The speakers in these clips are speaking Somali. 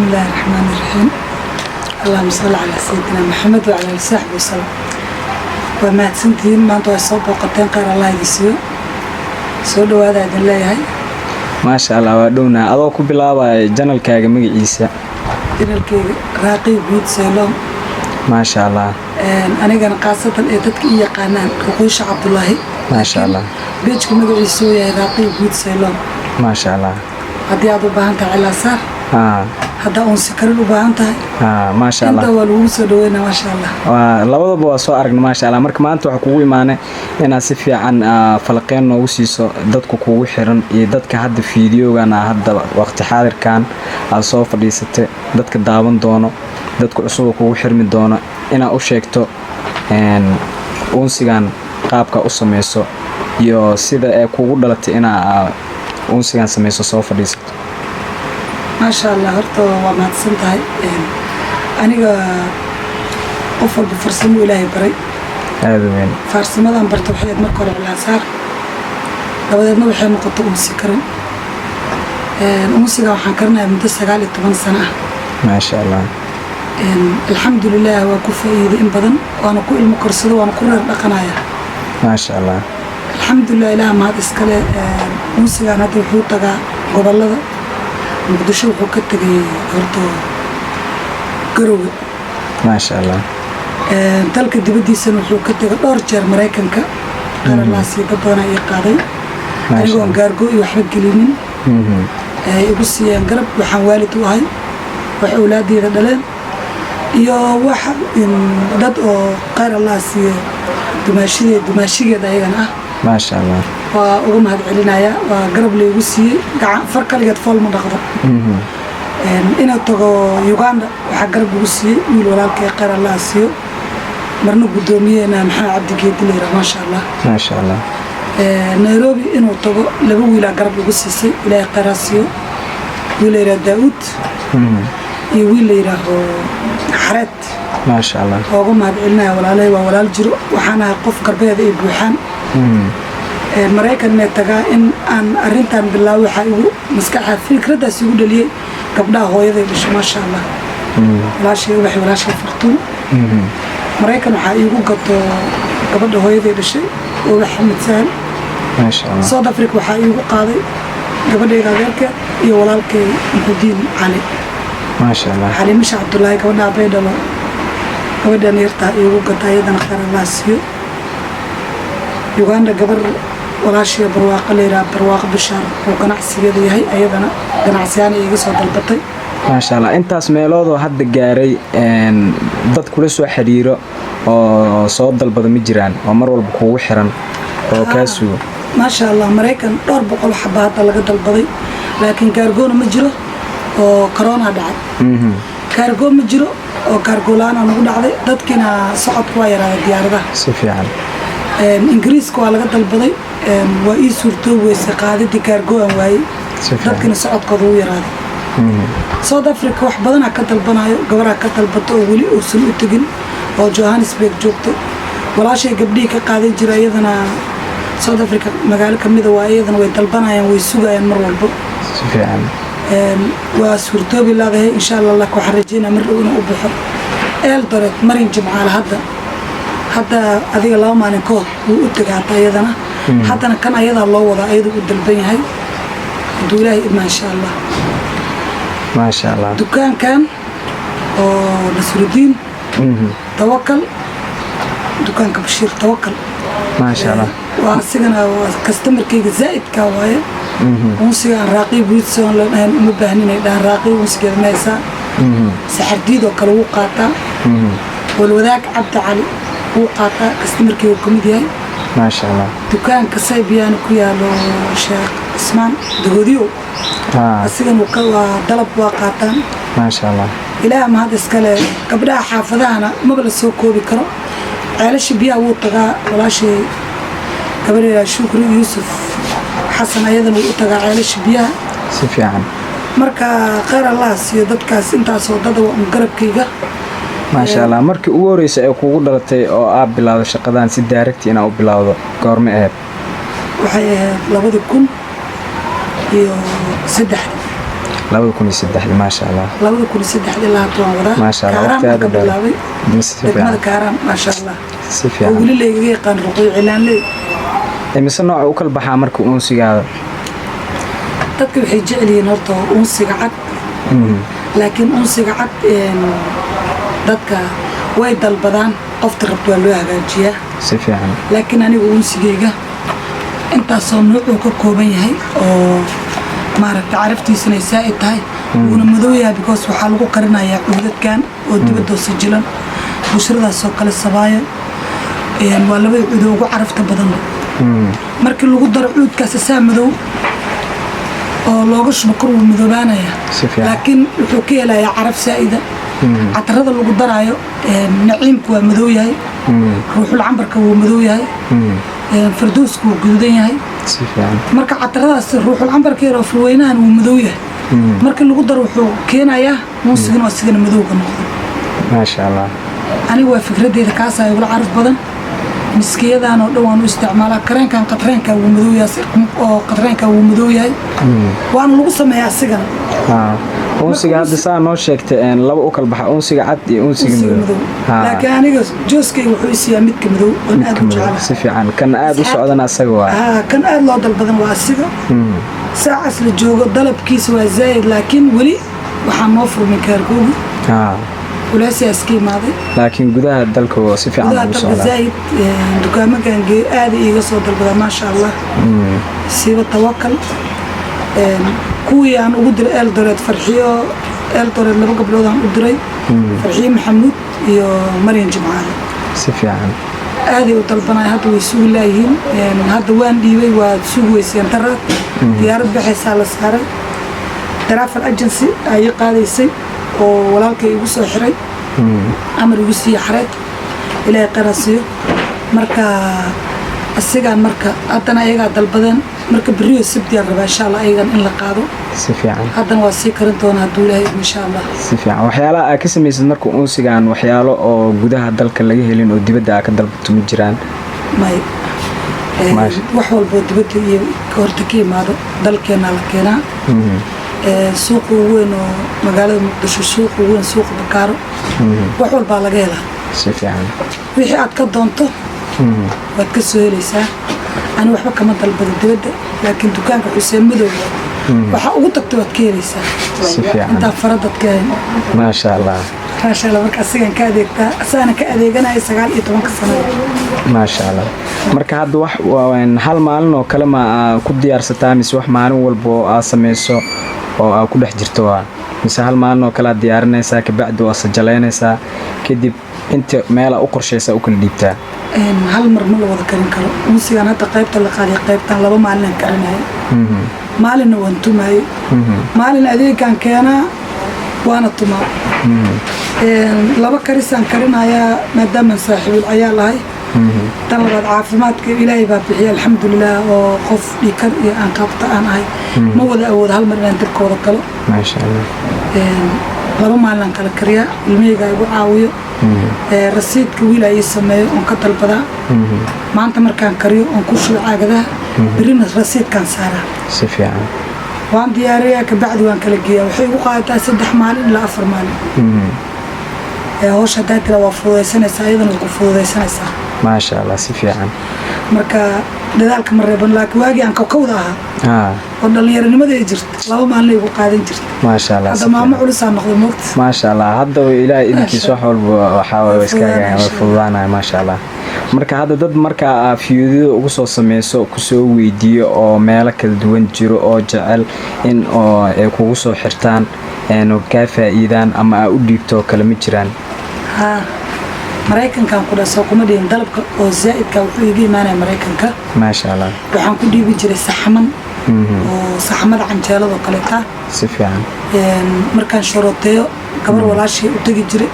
الله الرحمن الرحيم اللهم صل على سيدنا محمد وعلى آله وصحبه وسلم وما تسنتين ما أنتوا الصوب وقتين قال الله يسيو سولو هذا الله هاي ما شاء الله ودونا أضوك بالله جنال كاجا مجلسة جنال كاجا راقي بيت سلام ما شاء الله أنا كان قاصة تدكية قناة رقيش عبد الله ما شاء الله بيتكم مجلسة يا راقي بيت سلام ما شاء الله هدي أبو بهانت على صار هذا أنسى كرلو بهانتها ما شاء الله أنت والوسط دوينا ما شاء الله labada boo soo aragna ma sha Allah marka maanta waxa kugu iimaanay inaad si fiican falqeen noogu siiso dadku kugu xiran iyo dadka hadda fiidiyogan hadda waqti xaadirkan aad soo fadhiisatay dadka daawan doono dadku cusub kugu xirmi doono inaad u sheegto unsigan qaabka u sameeyso iyo sida ay kugu dhalatay inaad unsigan sameeyso soo fadhiisato ما شاء الله هرتو وما تسنتهاي أنا قفل بفرسمو إلهي بري هذا وين فرسمة ذا برتو حياة مركور على صار لو ذا نوع حياة مقطع أمسي كرن أمسي قاو حنكرنا من دسة قالي 8 سنة ما شاء الله الحمد لله وكفى إذن بدن وأنا كل المكرسة وأنا كل القنايا ما شاء الله الحمد لله لا ما هذا إسكال أمسي قاو هذا الحوت قبل هذا مقدشو وكتجي هرتو قروي ما شاء الله تلك الدبدي سنة وكتجي أرجع مريكان كا أنا لاسي بدنا يقاضي أنا قوم قارجو يحب قليلين يبص ينقرب وحوالي توهاي وأولادي ردلين يا واحد إن ضد قار الله سي دمشق دايما ما شاء الله وأقوم هذا علينا وقرب لي وسي فرق اللي قد فول من رغبة إن تجو يوغندا وحقرب وسي يقولوا لك قرر الله سيو مرنو قدومي أنا محمد عبد الجيد ليرة ما شاء الله ما شاء الله نيروبي إنه تجو لبوا إلى قرب وسي سي إلى قرر سيو ويليرة داود يويليرة حرت ما شاء الله وأقوم هذا علينا ولا لي ولا الجرو وحنا قف قربي هذا يبوحان maraykan ma tagaa in aan arintan bilaaway waxa igu maskaxda fikradaas igu dhaliyay gabdhaha hooyaday dhashay ma sha Allah walaashay fartuun maraykan waxa igu gato gabadha hooyaday dhashay oo Maxamed Saan ma sha Allah South Africa waxa igu qaaday gabadhayda adeerka iyo walaalkay Muxudiin Ali ma sha Allah Ali Misha Abdullahi gabadha Baydhalo gabadhan yarta igu gatay ayadana khayr Allah siiyo يوغندا قبل ولا شيء برواق ليرا برواق بشار وقناعسي هي أيضا قناعسيان يجلسوا بالبطي ما شاء الله أنت اسميلود وحد جاري ضد كل سو حريرة وصوت البض مجران ومر والبقوة حرن وكاسو ما شاء الله مريكان دور بقول حبات لقد البضي لكن كارجون مجرو وكورونا دعت كارجون مجرو وكارجولانا نقول عليه ضد كنا صعد كواير على الديار ده سفيان إنجليز كوالا قد البضي وإي سورتو ويسقادة كارجون واي لكن صعد قضوي هذا سود أفريقيا واحد بدنا كتل بنايو جبرا كتل بتو ولي أرسل أتجن أو جوهانسبرغ جوكتو ولا شيء قبلي كقاعدين جرا يدنا سود أفريقيا مقال كم ذا وايدنا ويتل بنايو ويسوق ينمر والبو سفيان وسورتو بالله إن شاء الله لك وحرجينا مرؤنا وبحر درت مرين جمعة حتى هذه الله ما نكون وأتجا حتى يدنا حتى أنا كان أيضا الله وضع أيضا قدام هاي دولاي ما شاء الله ما شاء الله دكان كان نصر الدين توكل دكان كبشير توكل ما شاء الله وسجنا كاستمر كي زائد كوايا وسجنا راقي بيتسون لأن مبهنين ده راقي وسجنا ناسا سحر ديد وكلو قاطع والوذاك عبد علي هو قاطع كاستمر كي وكمديا ما شاء الله دكان كسيبيان كويا لو شيخ اسمان دغوديو أسيغن وكوا دلب واقعتان ما شاء الله إلى ما هذا سكله قبلها حافظانا ما بلسوا كوبي كرو علاش بيا وطغا ولا شيء قبل شكر يوسف حسن أيضا وطغا علاش بيا سفيان مركا خير الله سي ددكاس intaas oo dad oo garabkayga ما شاء الله markii ugu horeysay ay kugu dhalatay oo aad bilaawday shaqadan si direct ina u bilaawdo goorma ahayd waxay 2000 iyo 3 2003 ما شاء الله 2003 ilaa hadda waan wadaa ما شاء الله Kaaraan وقتها ka bilaabay degmada Kaaraan ma sha Allah سفيان weli leeyahay qaan ruqay cilaan leey imise nooc u kala baxaa marka unsigaada dadka waxay jecel yihiin horta unsiga cad laakiin unsiga cad dadka way dalbadaan qofta rabto waa loo hagaajiyaa si fiican laakiin anigu unsigayga intaasoo nooc uu ka kooban yahay oo maaragtay caraftiisana ay saa'id tahay wuuna madow yahay because waxaa lagu qarinayaa cuudadkan oo dibadda sijilan bushradaasoo kale sabaayo waa labada cuud ugu carafta badan markii lagu daro cuudkaas saa madow oo looga shubo kor wuu madoobaanaya laakiin wuxuu ka helayaa caraf saa'ida catarada lagu daraayo naciimku waa madow yahay ruuxul cambarka wuu madow yahay fardoosku wuu guduudan yahay si fiican marka cataradaas ruuxul cambarka iyo furweynahan wuu madow yahay markii lagu daro wuxuu keenayaa muusigana waa sigana madowga noqdo ما شاء الله anigu waa fikradeeda kaas ay ugu caraf badan miskiyadan oo dhan waan u isticmaalaa kareenkan qatreenka wuu madow yahay oo qatreenka wuu madow yahay waan lagu sameeyaa sigana unsiga hadda saa noo sheegtay laba u kala baxa unsiga cad iyo unsiga madow laakiin aniga jooskay wuxuu isiyaa midka madow oo aad u jecel si fiican kan aad u socdana asaga waa kan aad loo dalbadan waa asiga saacaas la joogo dalabkiisa waa zaid laakiin weli waxaa noo furmin kaarkoogi ولاسي اسكي ماضي لكن gudaha dalka waa si fiican ugu socdaa zaid dukaamadan aad iiga soo dalbada ma sha Allah siiba tawakkal kuwii aan ugu diray Eldoret farxiyo Eldoret laba gabdhood aan u diray farxiyo maxamuud iyo Maryam Jimcaale si fiican aad u dalbanay hadda way suuq laayihiin hadda waan dhiibay waa suuq weyseen tarad diyaarad baxaysa la saaray travel agency ay qaadaysay oo walaalkay igu soo xiray amar igu sii xareed ilaa qarasiyo marka asigaan marka haddana ayaga dalbadeen marka bariyo sabtiya raba insha Allah ayagan in la qaado si fiican haddana waa sii karin doona haduu ilaahay insha Allah si fiican waxyaalaha aad ka sameysay marka unsigaan waxyaalo oo gudaha dalka laga helin oo dibadda ka dalbato ma jiraan may wax walba dibadda iyo horta ka imaado dalkeena la keenaa suuq weyn oo magaalada Muqdisho suuq weyn suuq Bakaaro wax walba laga helaa si fiican wixii aad ka doonto waad ka soo helaysaa ani waxba kama dalbado dibadda laakiin dukaanka Xuseen Madow waxa ugu tagto waad ka helaysaa si fiican inta faradadka ma sha Allah marka asigan ka adeegtaa asana ka adeeganay 19 sano ma sha Allah marka hadda wax hal maalin oo kale ma ku diyaarsataa mise wax maalin walba aad sameyso oo aad ku dhex jirto waa mise hal maalin oo kala diyaarinaysaa ka bacdi waa sajaleynaysaa kadib inta meel u qorsheysa u kala dhiibtaa hal mar ma la wada karin karo musigan hadda qaybta la qaadiyo qaybtan laba maalin karinayo maalin waan tumayo maalin adeegan keena waana tumaa laba karisaan karinaya maadaama saaxiibul ayaa lahay tan labaad caafimaadka ilaahay baa bixiya alxamdulilah oo qof dhikar iyo aan qabta aan ahay ma wada awood hal mar inaan dirkooda kalo ma sha Allah laba maalin kala kariya ilmeyga igu caawiyo rasiidka wiil ay sameeyo on ka dalbada maanta markaan kariyo on ku shubo caagadaha birina rasiidkan saara si fiican waan diyaariyaa ka bacdi waan kala geeyaa waxay ugu qaadataa 3 maalin ilaa 4 maalin hawsha daadka waa fududeysanaysaa ayadana ku fududeysanaysaa ma sha Allah si fiican marka dadaalka ma reeban laakiin waagi aan ka kowda ahaa oo dhalinyaranimada ay jirto laba maalin ay ugu qaadan jirto ma sha Allah hadda maamo culus aan noqday moogta ma sha Allah hadda ilaahay idinkiis wax walba waxa way iskaga fududaanay ma sha Allah marka hadda dad marka fiidiyada ugu soo sameeyso ku soo weydiiyo oo meelo kala duwan jiro oo jecel in oo ay kugu soo xirtaan oo ka faa'iidaan ama ay u dhiibto kala ma jiraan maraykankan ku dhaso kuma dhiin dalabka oo zaidka wuxuu iga imaanay maraykanka ma sha Allah waxaan ku dhiibi jiray saxman oo saxmada canjeelada kale ta si fiican markaan shoroteeyo gabar walaashay u tagi jiray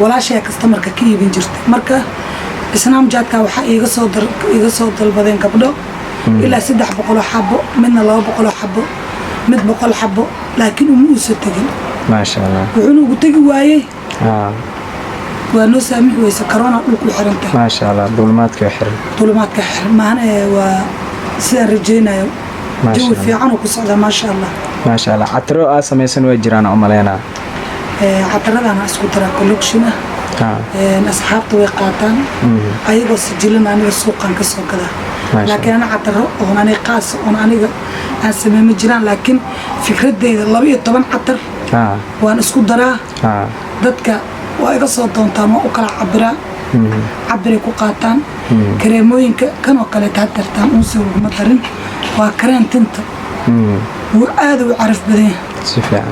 walaashay customerka ka iibin jirtay marka isnaam jaadka waxa iga soo dalbadeen gabdho ilaa 300 xabo midna 200 xabo mid 100 xabo laakiin uma uusan tagin ma sha Allah wuxuu ugu tagi waayay وانو سامح ويس كورونا دولكو خيرنتا ما شاء الله دولمادك خير معنا waa sida rajeenayo جو في عنو كسعة ما شاء الله ما شاء الله عطرو سميسن وجيران أمالينا عطرة أنا أسكت ترى كولكشنه أصحابته وقاتان أيضا سجلنا أنا السوق عن كسر كذا لكن أنا عطرة وأنا قاس وأنا أسمي مجران لكن فكرة دي الله بيه طبعا عطر وأنا أسكت درا ضدك وأيضا صوتهم تام وكلا عبرة كوقاتان كريموين كانوا كلا تعترتان أنسوا مثلاً وكرين تنت وهذا عرف بدين سفيان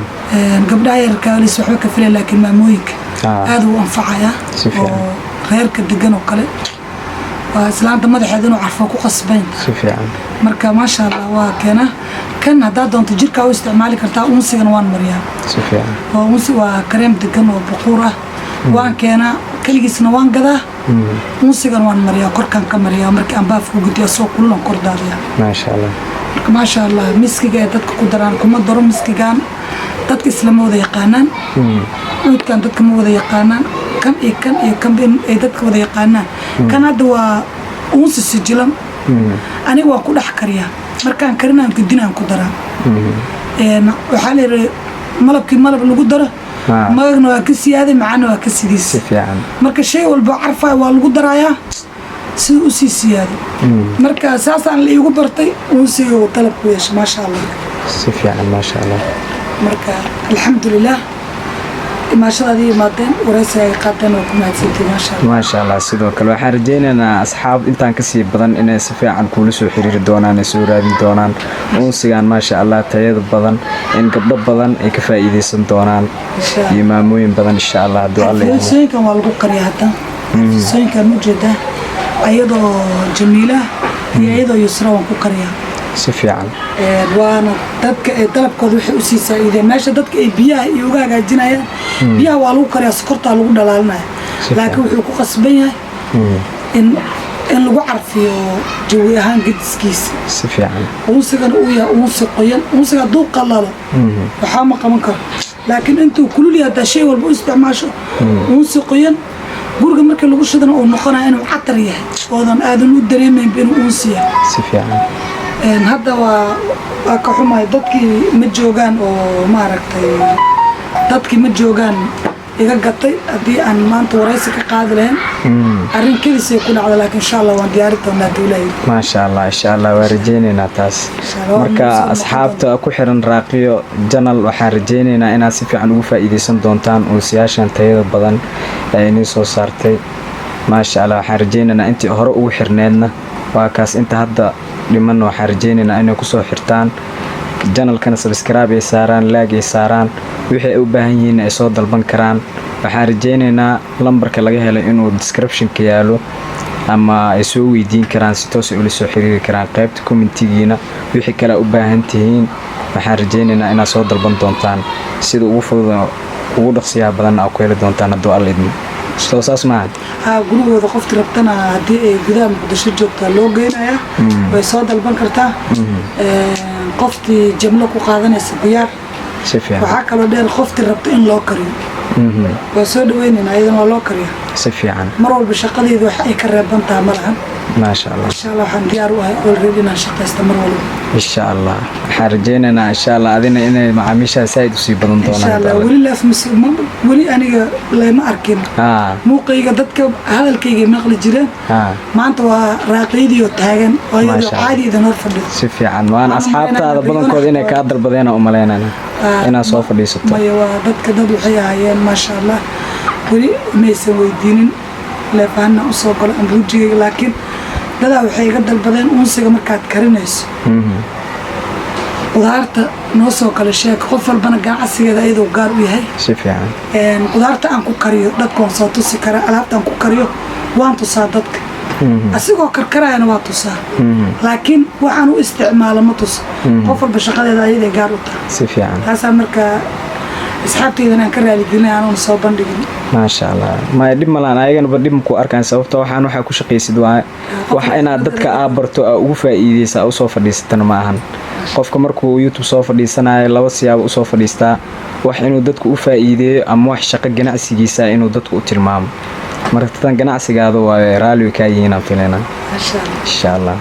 قبل عير كاليس وحبك فيلا لكن ما مويك هذا وانفعها غير كدقن وكله وسلامت ما دحدين وعرفوك وقصبين سفيان مركا ما شاء الله وكنا كان هذا دون تجيرك أو استعمالك كرتا أنسي وان مريم سفيان وأنسي وكريم دقن وبقورة وان كنا كل جسنا وان كذا أنسي وان مريم كركان كمريم مركا أنباف وجود يسوق كلهم كرداليا ما شاء الله ما شاء الله مسكي جاي تدك قدران كم درو مسكي جان تدك إسلام وذا يقانن ود كان تدك وذا يقانن كم بين تدك وذا يقانن كان هذا أنس السجلم أنا وأقول أحكريا مركان كرنا كدينا قدران وحالي ملب اللي قدره ما نوكسي هذا معنا نوكسي ديس مركا شيء والبعرفة والقدرايا سي سيادة مركا أساسا اللي يقول برتي ونسي وطلب ويش ما شاء الله سفيان ما شاء الله مركا الحمد لله ما شاء الله دي مادين ورئيسة قادين وكما تسيتي ما شاء الله سيدو كل waxaan rajeynaynaa asxaab intaan ka sii badan inay si fiican kula soo xiriiri doonaan soo raadin doonaan unsigan ma sha Allah tayada badan in gabdho badan ay ka faa'iideysan doonaan iyo maamooyin badan insha Allah haduu Allah saykan waa lagu qariyaa hada saykan mujada ayadoo jamiila iyo ayadoo yusra waan ku qariyaa si fiican waana dadka ay dalabkooda waxay u sii saaciideen meesha dadka ay biyaha iyo uga hagaajinayaan biyaha waa lagu kariyaa sokorta lagu dhalaalinaya laakiin wuxuu ku qasban yahay in lagu carfiyo jawi ahaan gediskiisa si fiican unsigan uu yahay unsi qoyan unsiga hadduu qalalo waxaa ma qaban karo laakiin intuu kulul yahay shay walba u isticmaasho unsi qoyan guriga marka lagu shidana uu noqonayo inuu catar yahay oodan aadan u dareemayn inuu unsi yahay si fiican hadda waa ka xumay dadkii ma joogaan oo maaragtay dadkii ma joogaan iga gatay haddii aan maanta waraysi ka qaadi lahayn arrin kelisay ku dhacda laakiin insha Allah waan diyaari doonaa dawladda ma sha Allah insha Allah waan rajeynaynaa taas marka asxaabta ku xiran raaqiyo channel waxaan rajeynaynaa inaad si fiican ugu faa'iideysan doontaan oo siyaashan tayada badan ay inoo soo saartay ma sha Allah waxaan rajeynaynaa intii hore ugu xirneedna waa kaas inta hadda dhiman waxaan rajeynaynaa inay ku soo xirtaan channelkana subscribe ay saaraan like ay saaraan wixii ay u baahan yihiin ay soo dalban karaan waxaan rajeynaynaa lambarka laga helay inuu description ka yaalo ama ay soo weydiin karaan si toos ah ula soo xiriiri karaan qaybta commentigiina wixii kale u baahan tihiin waxaan rajeynaynaa inaad soo dalban doontaan sida ugu fudud ugu dhaqsiyaha badan aad ku heli doontaan hadduu alla idmo soo saas maahan gurigooda qofti rabtana haddii ay gudaha muqdisho joogtaa loo geynayaa way soo dalban kartaa qoftii jamlo ku qaadanaysa diyaar waxaa kaloo dheer qoftii rabta in loo kariyo waa soo dhaweynaynaa ayadana waa loo kariyaa si fiican mar walba shaqadeedu wax ay ka reeban tahay ma lahan ما شاء الله إن شاء الله حنجار والريدي نشقة استمر ولو إن شاء الله حرجينا إن شاء الله أذينا إن معاميشها سعيد وسيب بدون إن شاء الله ولي لا في ولي أنا لا ما أركن مو قيقة دتك هذا الكيجي نقل جيران ما أنت راقيدي وتهاجن ويا عادي إذا نرفض سفي عن وأنا أصحاب هذا بدون كود إنك كادر بدينا أملينا أنا صوف اللي سبت ما يوا دتك دد وحياة ما شاء الله ولي ما يسوي دين لا فهنا أصوب ولا أمبوجي لكن dadaa waxay iga dalbadeen unsiga markaad karinayso qudaarta noo soo kala sheeg qof walbana ganacsigeeda ayadoo gaar u yahay si fiican qudaarta aan ku kariyo dadka waan soo tusi karaa alaabta aan ku kariyo waan tusaa dadka asigoo karkarayana waa tusaa laakiin waxaan u isticmaalo ma tuso qof walba shaqadeeda ayaday gaar u tahay si fiican taasaa markaa asxaabteydana aan ka raaligelin aanuna soo bandhigin ما شاء الله ما يدم ملان أيجنا بديم كو أركان سوفته وحنا وح كوش قيسد وحنا دتك أبرتو أو فايدة أو صوف ديستنا معهن قف كمركو يوتيوب صوف ديستنا لو سياب أو صوف ديستا وحنا دتك فايدة أم وح شق جناس جيسا إنه دتك ترمام مرتين جناس جادو ورالي كاينا فينا إن شاء الله إن شاء الله